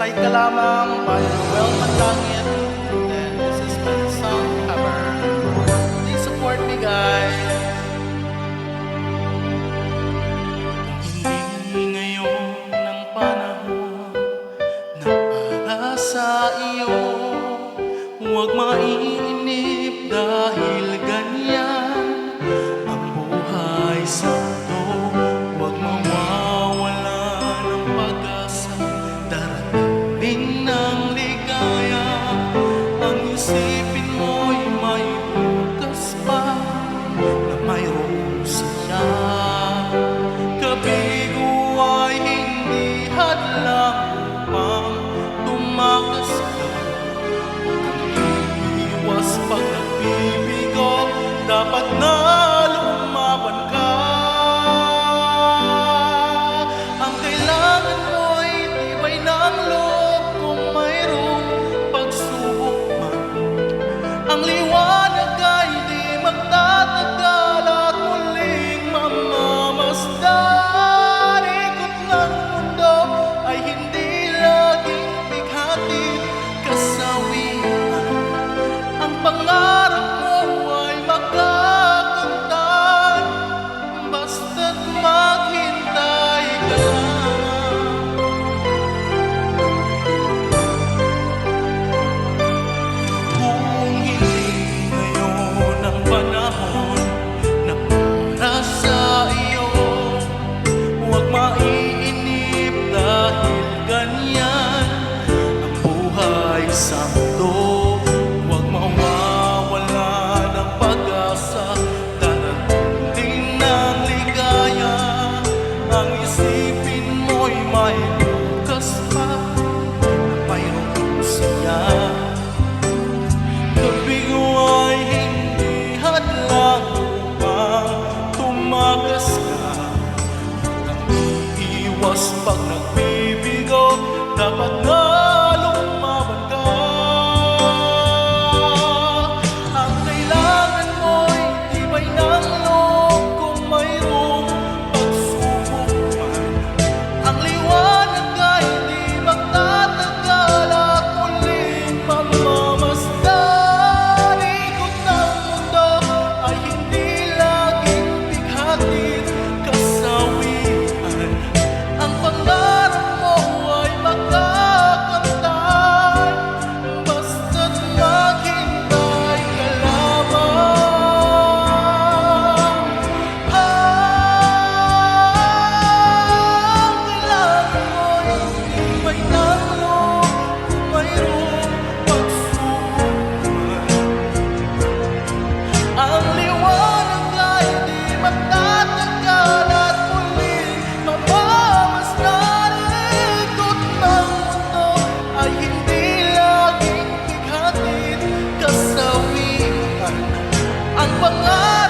Sakay ka lamang by Noel Manlangit. And then this is my song cover. Please support me, guys. Hindi ngayon ang panahon na para sa iyo, huwag maiinip dahil ganyan ang buhay sa mundo. Huwag mawawala ng pag-asa, darating din ng ligaya. Ang isipin mo'y may bukas pa na mayroong saya. Kabigo ay hindi hadlang upang tumakas ka. Iwas pag nagbibigo, dapat na lumaban ka. Ang kailangan mo'y tibay ng loob kung mayroong pagsubok man. Ang liwanag ay di magtatagal at muling mamamasdan. Ikot ng mundo ay hindi laging bighati kasawian. Ang pangarap mo ay makakamtan, basta't maghintay ka lang. Kung hindi ngayon ang panahon na para sa iyo, huwag maiinip dahil ganyan ang buhay sa mundo. Huwag mawawala ng pag-asa, darating ng ligaya. Ang isipin mo'y may bukas pa na mayroong saya. Kabigo ay hindi hadlang upang tumakas ka. Ang iiwas pag nagbibigo, dapat na lumaban ka. Ang kailangan mo'y tibay ng loob kung mayroong pagsubok man. Ang liwanag ay di magtatagal at muling mamamasdan. Ikot ng mundo ay hindi laging bighatid kasawian. Ang pangarap mo ay makakamtan, basta't maghintay ka lamang. Ang kailangan mo'y tibay ng loob kung mayroong pagsubok man. Ang liwanag ay di magtatagal at muling mamamasdan. Ikot ng mundo ay hindi laging bighatid kasawian. Ang pangarap